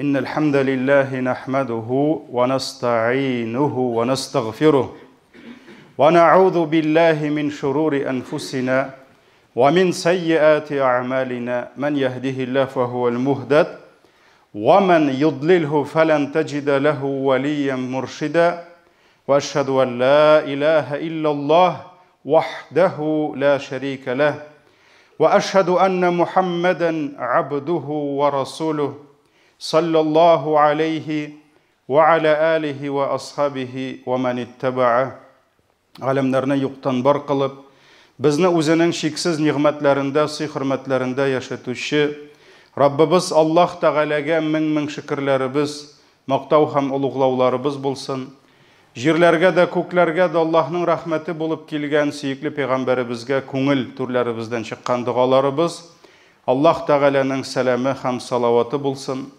إن الحمد لله نحمده ونستعينه ونستغفره ونعوذ بالله من شرور أنفسنا ومن سيئات أعمالنا من يهده الله فهو المهتد ومن يضلله فلن تجد له وليا مرشدا وأشهد أن لا إله إلا الله وحده لا شريك له وأشهد أن محمدا عبده ورسوله صلى الله عليه وعلى آله وأصحابه ومن اتبعه Alemlerine yoktan bar kılıp, bizni özünün şiksiz nimetlerinde, hürmetlerinde yaşatuşu, Rabbimiz Allah Teala'ga min şükürlerimiz, maqtav hem ulug'lawlarimiz bulsun. Jirlerge de, köklerge de Allah'ın rahmeti bulup kelgen suyukli peygamberimizge ko'ngil turlarimizdan chiqqan dualarimiz, Allah Teala'nın selamı hem salavatı bulsun.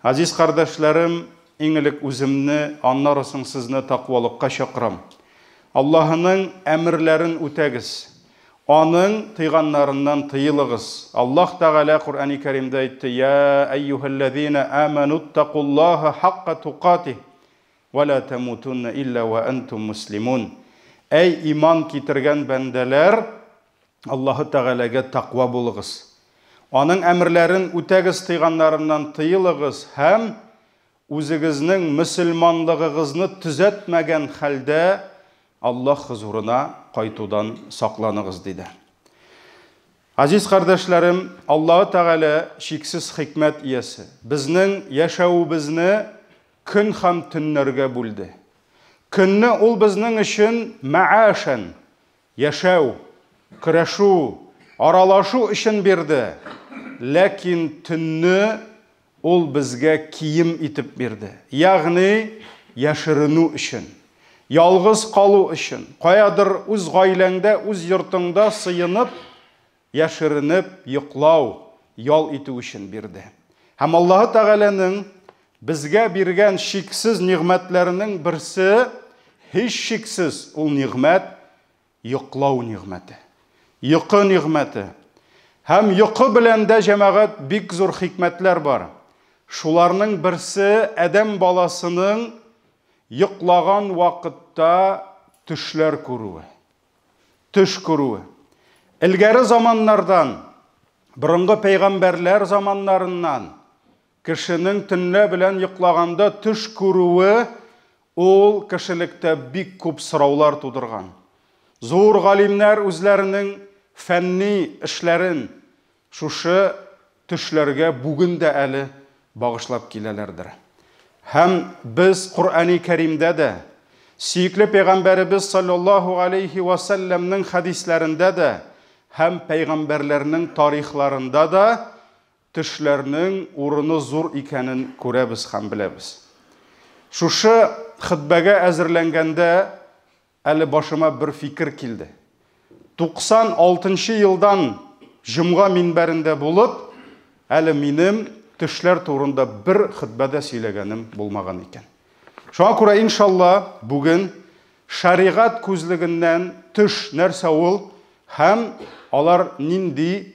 Aziz kardeşlerim, iňilik özümni, anlarsın sizni takvalıkka şakıram. Allah'ın emirlerin ütegiz. Onun tıyganlarından tıyılığız. Allah Teala Kur'an-ı Kerim'de etti. Ya eyyühellezine amenuttakullaha hakka tukatih ve la temutunne illa ve entum muslimun. Ey iman kitirgen bendeler, Allah Teala'ga takva buluguz. Onun emirlerin ütegiz, tıyganlarından tıyılığız. Hem özünüzün müslümanlığınızı düzeltmegen halde Allah huzuruna qaytudan saklanığız dedi. Aziz kardeşlerim, Allah Teala şiksiz hikmet iyesi. Bizning yaşawubizni kun ham tunlarga bo'ldi. Kunni ol bizning için ma'ashan, yaşaw, kurashuv, aralashuv için berdi. Lakin tunni ol bizga kiyim itib berdi. Ya'ni yashirinu için. Yalğız kalu için, qayadır öz gailende, öz yurtunda sıyınıp, yaşırınıp, yıklav, yol iti için birdi. Hem Allah Teala'nın bizge birgen şiksiz nimetlerinin birisi, hiç şiksiz ol nimet, yıklav nimeti. Yıkı nimeti. Hem yıkı bilen de cemaat bik zor hikmetler var. Şularının birisi Adem balasının yıklagan vakitte tüşler kuruvu. Tüş kuruvu. İlgari zamanlardan, bırıngı peygamberler zamanlarından kişinin tünle bilen yıklaganda tüş kuruvu ol kişilikte bik köp sıravlar tudurgan. Zor galimler özlerinin fenni işlerin şuşu tüşlerge bugün de eli bağışlap kilelerdir. Hem biz Kur'an-ı Kerim'de de, suyukli Peygamberimiz sallallahu aleyhi ve sellem'nin hadislerinde de, hem peygamberlerinin tarihlarında da, tüşlerinin urunu zor ikenin korebiz hem bilebiz. Şuşu hutbege hazırlanganda, eli başıma bir fikir kildi. 96 yıldan Cuma minberinde bulup, eli minim tüşler turunda bir hutbede söylegenim bulmagan iken. Şuna göre inşallah bugün şariat közlüğünden tüş nerse ol, hem alar nindi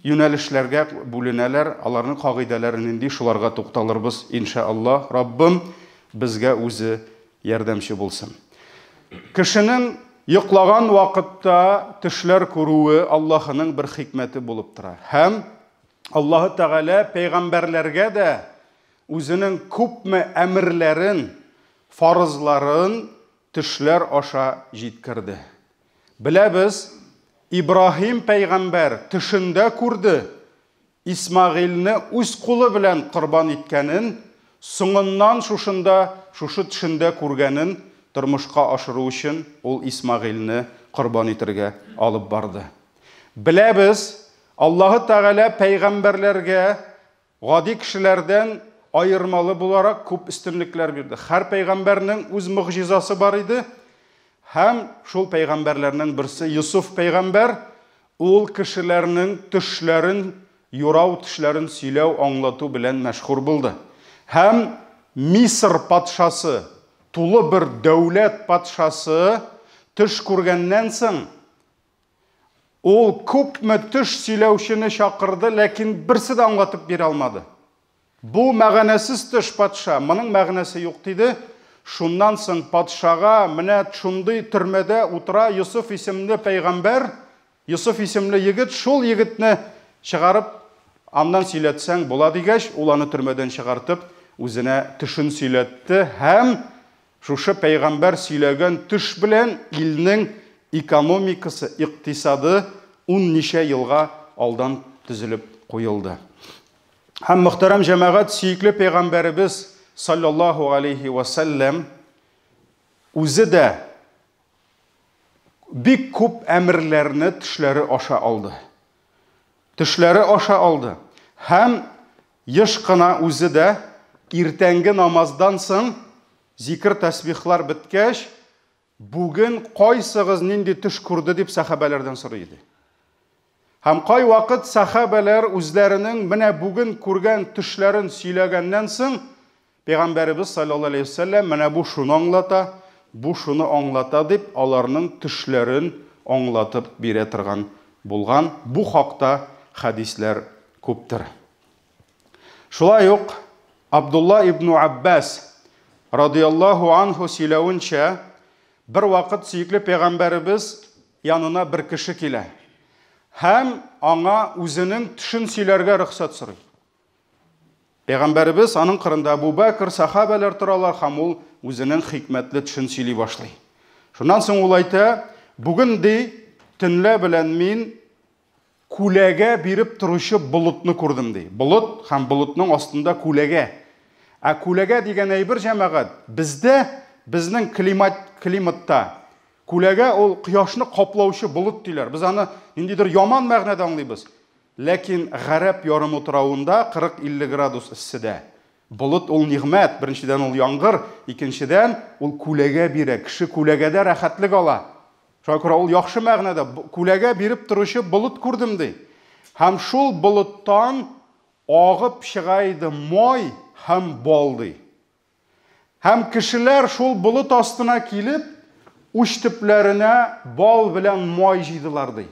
yönelişlerge bölüneler, aların kaideleri nindi şularga toxtalırız inşallah. Rabbim bizge özü yardımcı bulsun. Kişinin yıklagan vakitte tüşler kuruvu Allah'ın bir hikmeti bulup durar. Hem Allah Teala peygamberlerge de özünün köpme emirlerin, farzların tüşler aşa jitkirdi. Bilebiz, İbrahim peygamber tüşünde kurdu. İsmail'ni öz kulu bilen kurban etkenin, soňundan şuşu tüşünde kurgenin turmuşka aşırı için ol İsmail'ni kurban etirge alıp bardı. Bilebiz, Allah Teala peygamberlerge gadi kişilerden ayırmalı bularak köp üstünlükler verdi. Her peygamberinin öz mucizası var idi. Hem şol peygamberlerinin birisi Yusuf peygamber, ol kişilerinin tüşlerin, yurav tüşlerin söylev anlatı bilen meşhur buldu. Hem Misr patşası, tulu bir devlet patşası tüş kurgenden soň ol köp müthiş söylewşini şakırdı, lakin birisi de anlatıp bere almadı. Бұл мәғанәсіз түш патша, мұның мәғанәсі жоқ дейді. Шуннан соң патшаға менә шундый түрмәдә утыра Юсуф исемле пәйғамбәр, Юсуф исемле егет, шул егетне чыгарып, аннан сөйләтсәң була дигәч, ул аны төрмәдән чыгартып, үзенә төшен сөйләтте һәм шушы пәйғамбәр сөйләгән төш белән илнең экономикасы, иктисады 10 ничә елга алдан төзелеп куелды. Һәм мөхтәрәм җәмәгать, сөйкле пәйғамбәребез sallallahu aleyhi ve sellem үзе дә бик күп әмерләрне төшләре аша алды. Төшләре аша алды. Һәм еш кына үзе дә иртәнге намаздан соң зикр тәсбихлар беткәч, бүген кайсыгыз нинди төш күрде дип сахабалардан сорый иде. Һәм кай вакыт сахабалар үзләренең менә бүген күргән төшләрен сөйләгәннән соң Peygamberimiz sallallahu aleyhi ve sellem менә бу шуны аңлата, бу шуны аңлата дип, аларның төшләрен аңлатып бирә торган булган. Бу хакта хадисләр күптер. Шулай ук Абдулла ибн Аббас радияллаху анху сөйләвенчә, бер вакыт сөйкле пәйгамбәребез янына бер кеше килә. Һәм аңа үзенең төшен сөйләргә рөхсәт сорый. Peygamberimiz aның кырында Абу Бәкр сахабалар торалар һәм ул үзенең хикмәтле төшен сөйли башлый. Шуннан соң ул әйтә, бүген ди төнлә белән мин күләгә биреп торучы болытны күрдем ди. Болыт һәм болытның астында күләгә. Ә күләгә дигән әйбер җәмәгать бездә, безнең климатта күләгә ул кояшны каплаучы болыт диләр. Без аны ниндидер яман мәгънәдә аңлыйбыз. Ләкин гарәп ярым утравында 40-50 градус исседә. Болыт ул нигъмәт, беренчедән ул яңгыр, икенчедән ул күләгә бирә, кеше күләгәдә рәхәтлек ала. Шуңа күрә ул яхшы мәгънәдә күләгә биреп торучы болыт күрдем ди. Һәм шул болыттан агып чыга иде май һәм бал ди. Һәм кешеләр шул болыт астына килеп, уч төпләренә бал белән май җыйдылар ди.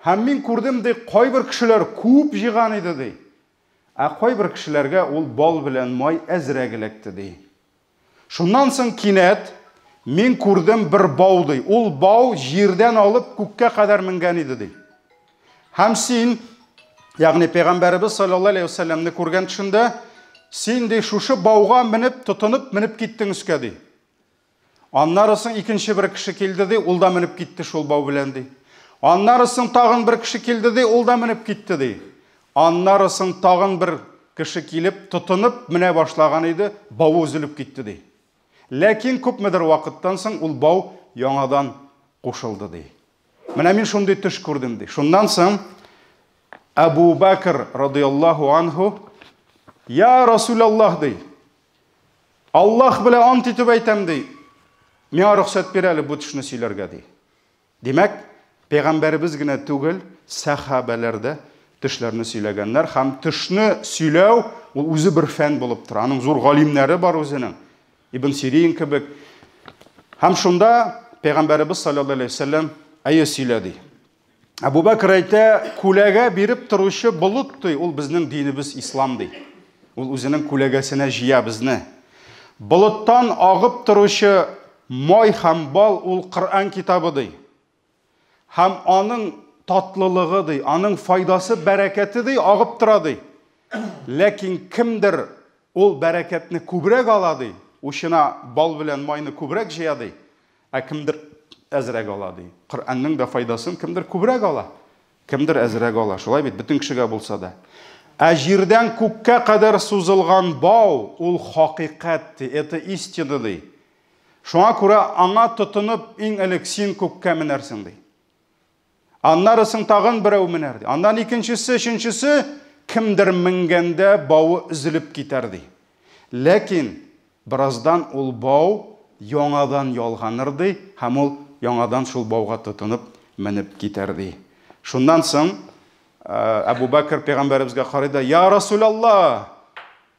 Һәм мин күрдем ди, кайбер кешеләр күп җыган иде ди. Ә кайбер кешеләргә ул бал белән май әзрәк эләкте ди. Шуннан соң кинәт мин күрдем бер бау ди. Ул бау җирдән алып күккә кадәр менгән иде ди. Һәм син, ягъни Пәйгамбәребез саллаллаһу алейхи ва саллямны күргән төшендә, син ди шушы бауга менеп, тотынып менеп киттең үскә ди. Аннары соң икенче бер кеше килде ди, ул да менеп китте шул бау белән ди. Аннары соң тагын бер кеше килде ди, ул да менеп китте ди. Аннары соң тагын бер кеше килеп, тотынып менә башлаган иде, бау үзелеп китте ди. Ләкин күпмедер вакыттан соң ул бау яңадан кушылды ди. Менә мин шундый төш күрдем ди. Шуннан соң Абу Бәкр радияллаху анху, "Я Расулаллаһ" ди. "Аллаһ белән ант итеп әйтәм" ди. "Миңа рөхсәт бир әле бу төшне сөйләргә" ди. Димәк, Peygamberimiz генә түгел, сахабалар да төшләрне сөйләгәннәр һәм төшне сөйләү ул үзе бер фән булып тора. Аның зур галимнәре бар үзенең. Ибн Сирин кебек. Һәм шунда Пәйгамбәребез саллаллаһу алейхи ва саллям әйе сөйләде. Абу Бәкр әйтә, күләгә биреп торучы болыт ди, ул безнең динебез ислам ди. Ул үзенең күләгәсенә җыя безне. Болыттан агып торучы май һәм бал ул Коръән китабы ди. Һәм аның татлылыгы ди, аның файдасы, бәрәкәте ди, агып тора ди. Ләкин кемдер ул бәрәкәтне күбрәк ала ди, ушына бал белән майны күбрәк җыя ди, ә кемдер әзрәк ала ди. Коръәннең дә файдасын кемдер күбрәк ала, кемдер әзрәк ала. Шулай бит бөтен кешегә булса да. Ә җирдән күккә кадәр сузылган бау ул хакыйкать ди, это истина ди. Шуңа күрә аңа тотынып иң элек син күккә менәрсең ди. Аннары соң тагын берәү менәр ди. Аннан икенчесе, өченчесе кемдер менгәндә бауы үзелеп китәр ди. Ләкин бираздан ул бау яңадан ялганыр ди, һәм ул яңадан шул бауга тотынып менеп китәр ди. Шуннан соң Абу Бәкр Пәйгамбәребезгә карый да, "Я Расулаллаһ,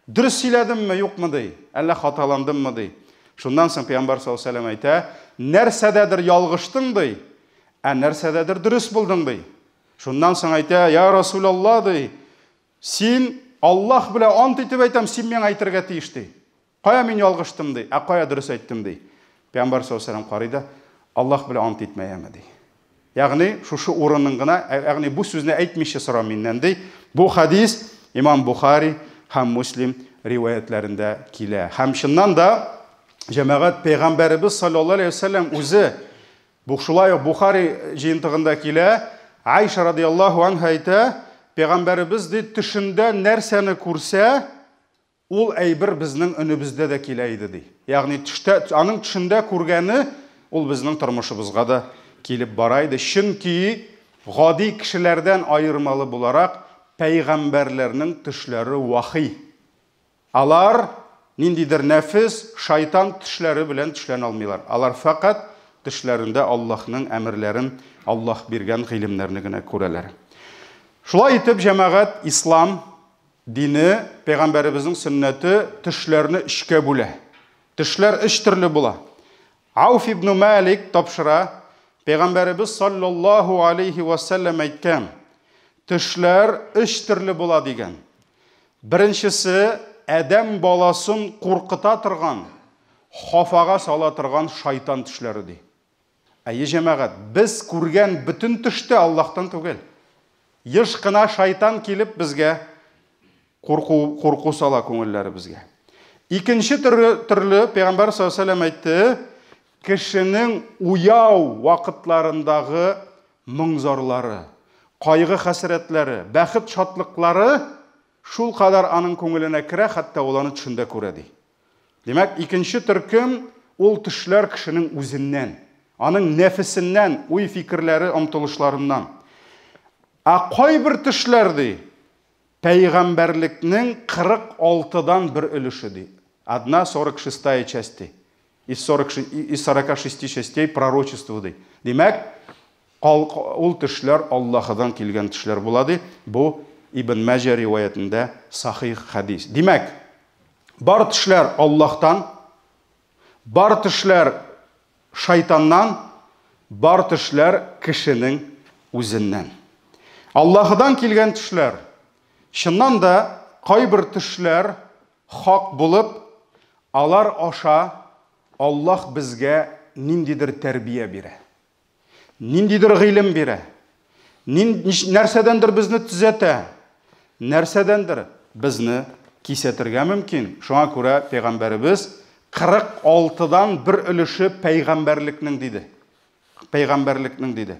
дөрес сөйләдемме, юкмы?" ди. "Әллә хаталандыммы?" ди. Шуннан соң Пәйгамбәр саллаллаһу алейхи ва саллям әйтә, "Нәрсәдәдер ялгыштың ди, ә нәрсәдәдер дөрес булдың ди." Шуннан соң әйтә, "Я Расулаллаһ" ди, "Син Аллах белән ант итеп әйтәм, син миңа әйтергә тиеш ди. Кая мин ялгыштым ди, кая дөрес әйттем ди. Пәйгамбәр саллаллаһу алейһи ва саллям карыйда, Аллах белән ант итмәяме ди. Ягъни шушы урынның гына, ягъни бу сүзне әйтмичә сора миннән ди. Бу хадис Имам Бухари һәм Муслим риваятләрендә килә. Һәм шуннан да җәмәгать Пәйгамбәрбез саллаллаһу алейһи ва саллям үзе бу шулай Бухари җыентыгында килә. Айша радиллаһу анха әйтә, Пәйгамбәрбез ди төшендә нәрсәне күрсә, ул әйбер безнең өнебездә дә килә иде ди. Ягъни аның төшендә күргәне ул безнең тормышыбызга да килеп бара иде. Чөнки гади кешеләрдән айырмалы буларак пәйгамбәрләрнең төшләре вахи. Алар ниндидер нәфис, шайтан төшләре белән төшләнә алмыйлар. Алар фақат төшләрендә Аллаһның әмерләрен, Аллаһ биргән гыйлемнәрне генә күрәләр. Шулай итеп, җәмәгать, ислам дине, пәйгамбәребезнең сөннәте төшләрне өчкә бүлә. Төшләр өч төрле була. Ауф ибн Малик тапшыра, Пәйгамбәребез саллаллаһу алейхи ва саллям әйткән, төшләр өч төрле була дигән. Беренчесе, Адәм баласын куркыта торган, хафага сала торган шайтан төшләре ди. Әйе җәмәгать, без күргән бүтән төштә Аллаһтан түгел. Еш кына шайтан килеп безгә курку сала күңелләребезгә. Икенче төрле Пәйгамбәр саллаллаһу алейһи ва саллям әйтте, кешенең уяу вакытларындагы моңзарлары, кайгы хәсрәтләре, бәхет шатлыклары шул кадәр аның күңеленә керә, хәтта ул аны төшендә күрә ди. Демәк, икенче төркем ул төшләр кешенең үзеннән, аның нәфесеннән, уй фикерләре, омтылышларыннан. Кайбер төшләр ди, пәйгамбәрлекнең 46-дан бер өлеше ди. 1/46 части. Из 46 частей пророчества ди. Демәк, ул төшләр Аллаһыдан килгән төшләр була ди. Бу Ибн Маҗа риваятендә сахих хадис. Демәк, бар төшләр Аллаһтан, бар төшләр шайтаннан, бар төшләр кешенең үзеннән. Аллаһыдан килгән төшләр, чыннан да кайбер төшләр хак булып, алар аша Аллаһ безгә ниндидер тәрбия бирә. Ниндидер гыйлем бирә. Нәрсәдәндер безне төзәтә. Нәрсәдәндер безне кисәтергә мөмкин. Шуңа күрә Пәйгамбәребез 46-дан бер өлеше пәйгамбәрлекнең диде. Пәйгамбәрлекнең диде.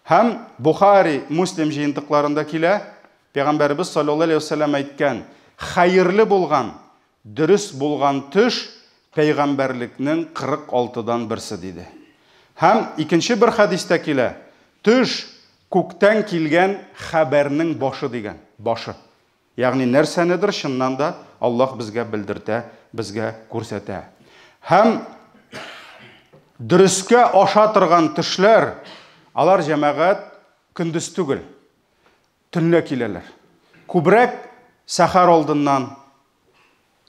Һәм Бухари, Муслим җыентыкларында килә, Пәйгамбәребез саллаллаһу алейһи ва саллям әйткән, хәерле булган, дөрес булган төш пәйгамбәрлекнең 46-дан берсе диде. Һәм икенче бер хадистә килә, төш күктән килгән хәбәрнең башы дигән, башы. Ягъни нәрсәнедер чыннан да Аллаһ безгә белдертә, безгә күрсәтә. Һәм дөрескә аша торган төшләр, алар җәмәгать көндез түгел, төнлә киләләр. Күбрәк сәхәр алдыннан,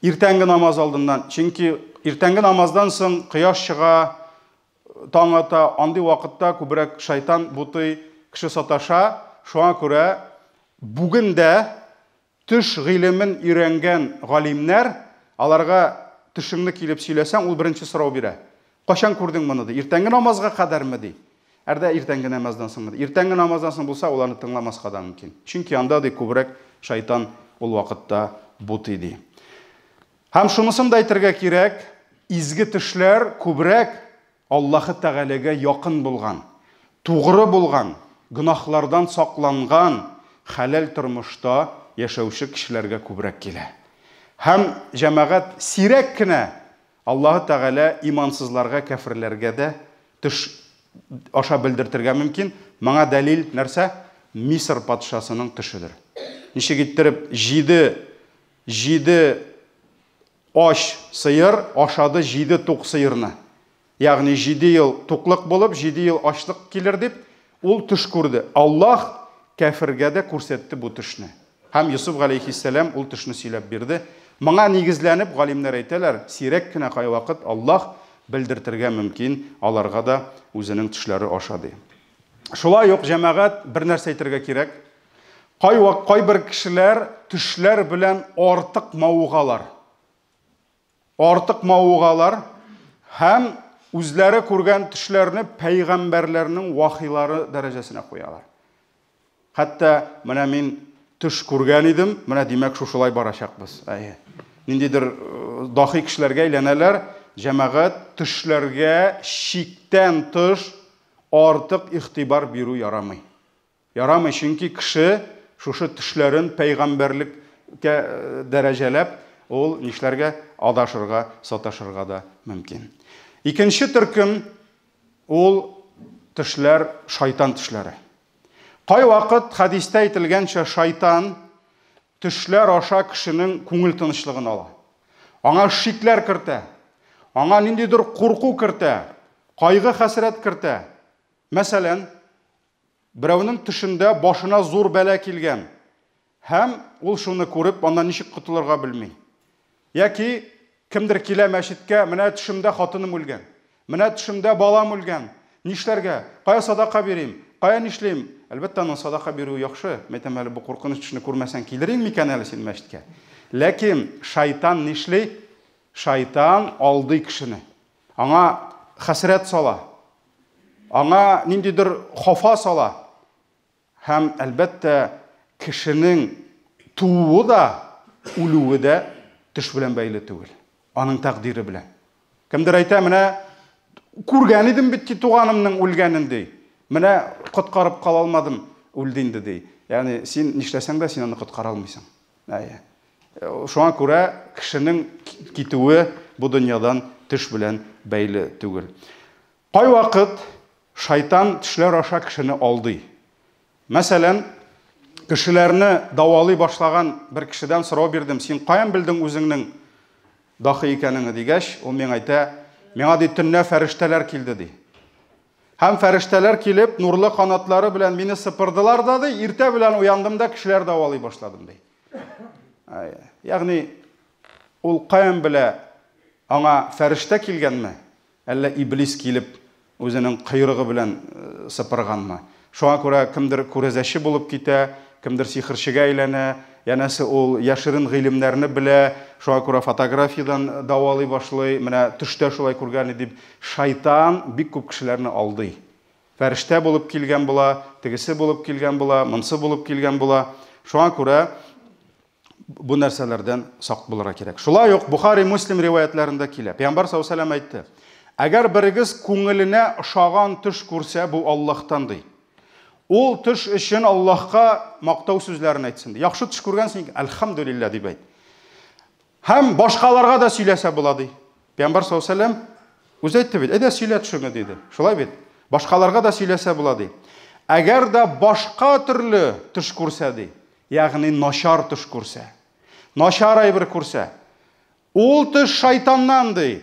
иртәнге намаз алдыннан. Чөнки иртәнге намаздан соң кояш чыга, таң ата, андый вакытта күбрәк шайтан бутый, кеше саташа. Шуңа күрә бүген дә төш гыйлемен өйрәнгән галимнәр, аларга төшеңне килеп сөйләсәң, ул беренче сорау бирә. Качан күрдең моны ди? Иртәнге намазга кадәрме ди? Әрдә иртәнге намаздан соң ди. Иртәнге намаздан соң булса, ул аны тыңламаска да мөмкин. Чөнки анда ди күбрәк шайтан ул вакытта бутый ди. Һәм шунысын да әйтергә кирәк, изге төшләр күбрәк Аллаһы Тәгаләгә якын булган, тугры булган, гынахлардан сакланган, хәләл тормышта яшәүче кешеләргә күбрәк килә. Һәм җәмәгать сирәк кенә Аллаһы Тәгалә имансызларга, кафирләргә дә төш аша белдертергә мөмкин. Моңа дәлил нәрсә? Мисыр патшасының төшедер. Ничек иттереп 7 аш сыер ашады 7 тук сыерны. Ягъни 7 ел туклык булып, 7 ел ачлык килер дип, ул төш күрде. Аллаһ кафиргә дә күрсәтте бу төшне. Һәм Юсуф алейхиссалам ул төшне сөйләп бирде. Моңа нигезләнеп галимнәр әйтәләр, сирәк кенә кай вакыт Аллаһ белдертергә мөмкин, аларга да үзенең төшләре ашады. Шулай ук җәмәгать бер нәрсә әйтергә кирәк. Кайбер кешеләр төшләр белән артык мавыгалар. Артык мавыгалар һәм үзләре күргән төшләрне пәйгамбәрләрнең вахилары дәрәҗәсенә куялар. Хәтта менә мин төш күргән идем, менә димәк шушылай барачакбыз. Ниндидер дахи кешеләргә әйләнәләр, җәмәгать төшләргә шиктән тыш артык игътибар бирү ярамый. Ярамый, чөнки кеше шушы төшләрен пәйгамбәрлеккә дәрәҗәләп, ул нишләргә адашырга, саташырга да мөмкин. Икенче төркем ул төшләр шайтан төшләре. Кай вакыт хадистә әйтелгәнчә шайтан төшләр аша кешенең күңел тынычлыгын ала. Аңа шикләр кертә, аңа ниндидер курку кертә, кайгы хәсрәт кертә. Мәсәлән, берәүнең төшендә башына зур бәла килгән, һәм ул шуны күреп, аннан ничек котылырга белми. Яки кемдер килә мәчеткә, менә төшемдә хатыным үлгән, менә төшемдә балам үлгән, нишләргә? Кая садака бирим? Кая нишлим? Әлбәттә, аның садака бирү яхшы. Мәйтәм әле бу куркыныч төшне күрмәсәң килерин микән әле син мәчеткә? Ләкин шайтан нишли? Шайтан алдый кешене. Аңа хәсрәт сала. Аңа ниндидер хафа сала. Һәм әлбәттә кешенең тууы да, үлүе дә төш белән бәйле түгел. Аның тәкъдире белән. Кемдер әйтә, менә күргән идем бит туганымның үлгәнен ди. Менә коткарып кала алмадым, үлде инде ди. Ягъни син нишләсәң дә син аны коткара алмыйсың. Шуңа күрә кешенең китүе бу дөньядан төш белән бәйле түгел. Кай вакыт шайтан төшләр аша кешене алдый. Мәсәлән, кешеләрне давалый башлаган бер кешедән сорау бирдем. Син каян белдең үзеңнең дахи икәнеңне дигәч, ул миңа әйтә, миңа ди төнлә фәрештәләр килде ди. Һәм фәрештәләр килеп, нурлы канатлары белән мине сыпырдылар да ди, иртә белән уяндым да кешеләр давалый башладым ди. Ягъни ул каян белә, аңа фәрештә килгәнме, әллә иблис килеп үзенең кыйрыгы белән сыпырганмы? Шуңа күрә кемдер күрәзәче булып китә, кемдер сихерчегә әйләнә, янәсе ул яшерен гыйлемнәрне белә, шуңа күрә фотографиядан давалый башлый, менә төштә шулай күргән дип, шайтан бик күп кешеләрне алдый. Фәрештә булып килгән була, тегесе булып килгән була, монсы булып килгән була. Шуңа күрә бу нәрсәләрдән сак булырга кирәк. Шулай ук Бухари, Муслим риваятларында килә. Пәйгамбәр саллаллаһу алейһи ва сәллям әйтте: "Әгәр берегез күңеленә ошаган төш күрсә, бу Аллаһтан ди. Ул төш өчен Аллаһка мактау сүзләрен әйтсен ди. Яхшы төш күргәнсең, әлхәмдүлилләh дип әйт. Һәм башкаларга да сөйләсә була ди." Пәйгамбәр саллаллаһу алейһи ва сәллям үзе әйтте бит, "Әйдә сөйлә төшеңне" диде. Шулай бит. Башкаларга да сөйләсә була ди. Әгәр дә башка төрле төш күрсә ди, ягъни начар төш күрсә, начар әйбер күрсә, ул төш шайтаннан ди.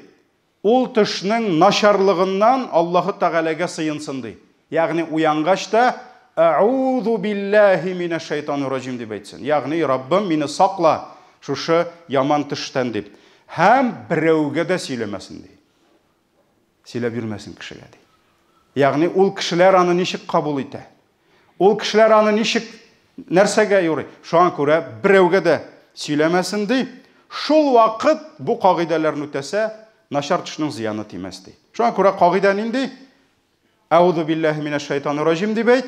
Ул төшнең начарлыгыннан Аллаһ Тәгаләгә сыйынсын ди. Ягъни уянгач та "Аузу биллаһи минәш шайтанир раҗим" дип әйтсен. Ягъни Раббым, мине сакла шушы яман төштән дип. Һәм берәүгә дә сөйләмәсен ди. Сөйләп йөрмәсен кешегә ди. Ягъни ул кешеләр аны ничек кабул итә? Ул кешеләр аны ничек нәрсәгә юрый? Шуңа күрә берәүгә дә сөйләмәсен ди. Шул вакыт бу кагыйдәләрне үтәсә, начар төшнең зыяны тимәс ди. Шуңа күрә кагыйдә нинди? "Аузу биллаһи минәш шайтанир раҗим" дип әйт,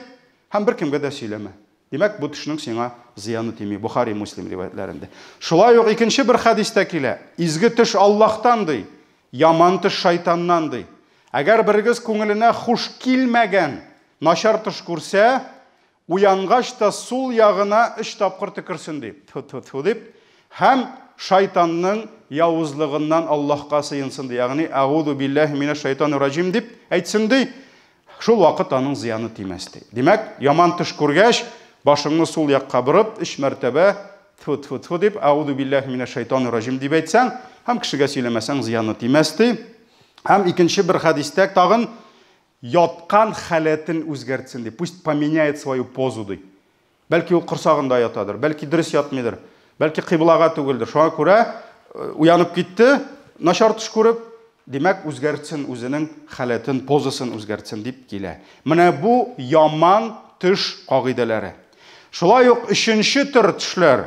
һәм беркемгә дә сөйләмә. Димәк, бу төшнең сиңа зыяны тими. Бухари, Муслим риваятларында. Шулай ук икенче бер хадистә килә. Изге төш Аллаһтан ди, яман төш шайтаннан ди. Әгәр берегез күңеленә хуш килмәгән начар төш күрсә, уянгач та сул ягына 3 тапкыр төкерсен ди. Ту дип, һәм шайтанның явызлыгыннан Аллаһка сыйынсын ди. Ягъни "Аузу биллаһи минәш шайтанир раҗим" дип әйтсен ди. Шул вакыт аның зыяны тимәс ди. Димәк, яман төш күргәч, башыңны сул якка борып, 3 мәртәбә тфу дип "Аузу биллаһи минәш шайтанир раҗим" дип әйтсәң, һәм кешегә сөйләмәсәң зыяны тимәс ди. Һәм икенче бер хадистә тагын яткан халәтен үзгәртсен ди. Пусть поменяет свою позу ди. Бәлки ул корсагында ятадыр, бәлки дөрес ятмыйдыр, бәлки кыйблага түгелдер. Шуңа күрә уянып китте, начар төш күреп, димәк үзгәртсен үзенең халәтен, позасын үзгәртсен дип килә. Менә бу яман төш кагыйдәләре. Шулай ук өченче төр төшләр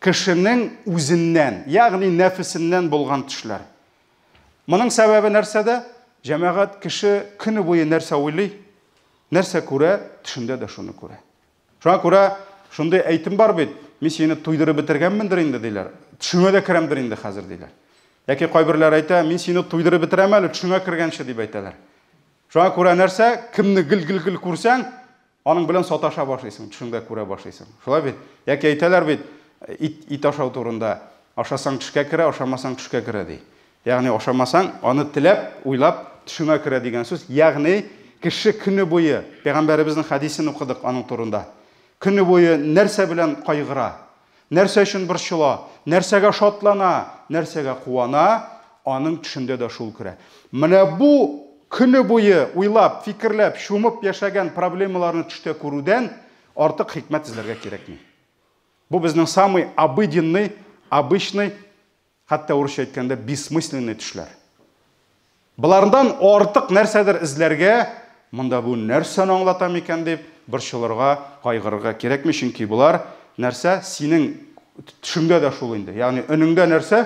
кешенең үзеннән, ягъни нәфесеннән булган төшләр. Моның сәбәбе нәрсәдә? Җәмәгать кеше көне буе нәрсә уйлый, нәрсә күрә, төшендә дә шуны күрә. Шуңа күрә шундый әйтем бар бит, мин сине туйдырып бетергәнмендер инде диләр. Төшеңә дә керәмдер инде хәзер диләр. Яки кайберләр әйтә, мин сине туйдырып бетерәм әле, төшеңә кергәнче дип әйтәләр. Шуңа күрә нәрсә, кемне гел-гел күрсәң, аның белән саташа башлыйсың, төшеңдә күрә башлыйсың. Шулай бит. Яки әйтәләр бит, ит ашау турында, ашасаң төшкә керә, ашамасаң төшкә керә ди. Ягъни ашамасаң, аны теләп, уйлап төшеңә керә дигән сүз. Ягъни кеше көне буе, Пәйгамбәребезнең хадисен укыдык аның турында. Көне буе нәрсә белән кайгыра, нәрсә өчен борчыла, нәрсәгә шатлана, нәрсәгә куана, аның төшендә дә шул керә. Менә бу көне буе уйлап, фикерләп, шумып яшәгән проблемаларны төштә күрүдән артык хикмәт эзләргә кирәкми. Бу безнең самый обыденный, обычный, хәтта урысча әйткәндә бессмысленный төшләр. Булардан артык нәрсәдер эзләргә, монда бу нәрсәне аңлата микән дип борчылырга, кайгырырга кирәкми, чөнки булар нәрсә синең төшеңдә дә шул инде. Ягъни өнеңдә нәрсә,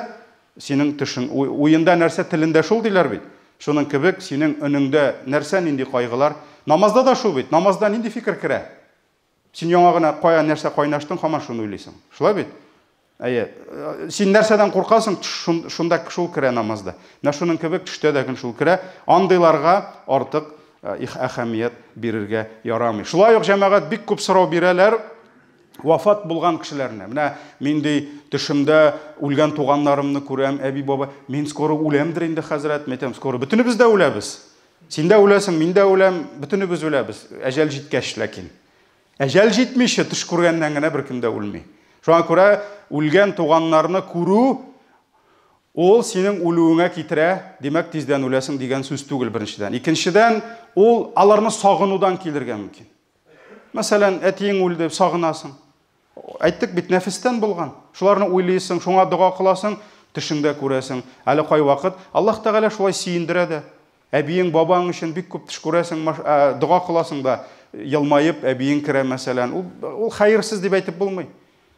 синең төшең, уенда нәрсә, телендә шул диләр бит. Шуның кебек синең өнеңдә нәрсә, нинди кайгылар, намазда да шул бит. Намазда нинди фикер керә? Син яңа гына кая нәрсә кайнаштың, һаман шуны уйлыйсың. Шулай бит? Син нәрсәдән куркасың, шунда шул керә намазда. Менә шуның кебек төштә дә шул керә. Андыйларга артык әһәмият бирергә ярамый. Шулай ук җәмәгать бик күп сорау бирәләр вафат булган кешеләрне. Менә мин төшемдә үлгән туганнарымны күрәм, әби баба, мин скоро үләмдер инде хәзрәт, мәйтәм, скоро бөтенебез дә үләбез. Син дә үләсең, мин дә үләм, бөтенебез үләбез. Әҗәл җиткәч ләкин. Әҗәл җитмичә төш күргәннән генә беркем дә үлми. Шуңа күрә үлгән туганнарны күрү ул синең үлүеңә китерә, димәк тиздән үләсең дигән сүз түгел беренчедән. Икенчедән, ул аларны сагынудан килергә мөмкин. Мәсәлән, әтиең үлде, сагынасың. Әйттек бит, нәфестән булган. Шуларны уйлыйсың, шуңа дуга кыласың, төшеңдә күрәсең. Әле кай вакыт Аллаһ Тәгалә шулай сөендерә дә. Әбиең, бабаң өчен бик күп төш күрәсең, дуга кыласың да, елмаеп әбиең керә мәсәлән. Ул хәерсез дип әйтеп булмый.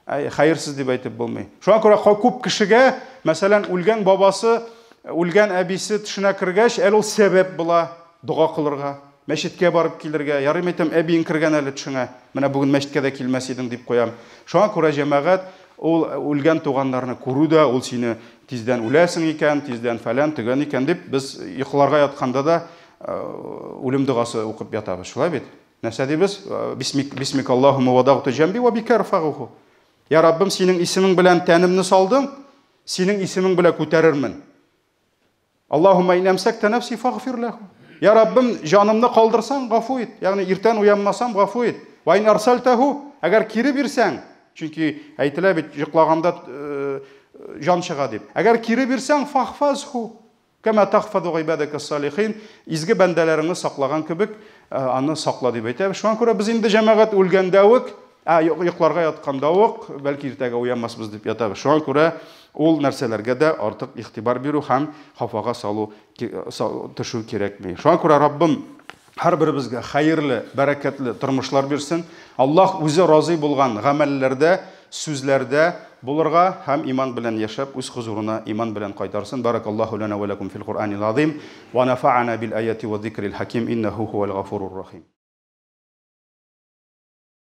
Хәерсез дип әйтеп булмый. Шуңа күрә күп кешегә, мәсәлән, үлгән бабасы, үлгән әбисе төшенә кергәч, әле ул сәбәп була дуга кылырга, мәчеткә барып килергә. Ярый мәйтәм, әбиең кергән әле төшеңә. Менә бүген мәчеткә дә килмәс идең дип куям. Шуңа күрә җәмәгать ул үлгән туганнарны күрү дә, ул сине тиздән үләсең икән, тиздән фәлән төгән икән дип без йокларга ятканда да үлем дугасы укып ятабыз. Шулай бит? Нәрсә дибез? Бисмикаллаһумма вадагту җамби ва бикарфагу. Я Раббым, синең исемең белән тәнемне салдым, синең исемең белән күтәрермен. Аллаһумма инамсакта нафси фагфир лаху. Я Раббым, җанымны калдырсаң, гафу ит. Ягъни иртән уянмасам, гафу ит. Ва ин арсалтаху, әгәр кире бирсәң, чөнки әйтелә бит, йоклаганда жан чыга дип. Әгәр кире бирсәң, фахфазху. Кама тахфазу гыйбадака салихин, изге бәндәләреңне саклаган кебек, аны сакла дип әйтә. Шуңа күрә без инде җәмәгать үлгәндә үк, йокларга ятканда ук, бәлки иртәгә уянмасбыз дип ятабыз. Шуңа күрә ул нәрсәләргә дә артык игътибар бирү һәм хафага салу төшү кирәкми. Шуңа күрә Раббым һәрберебезгә хәерле, бәрәкәтле тормышлар бирсен. Аллаһ үзе разый булган гамәлләрдә, сүзләрдә булырга һәм иман белән яшәп, үз хузурына иман белән кайтарсын. Баракаллаһу лана ва лакум фил Qur'анил азим ва нафа'ана бил аяти ва зикрил хаким иннаху хувал гафурур рахим.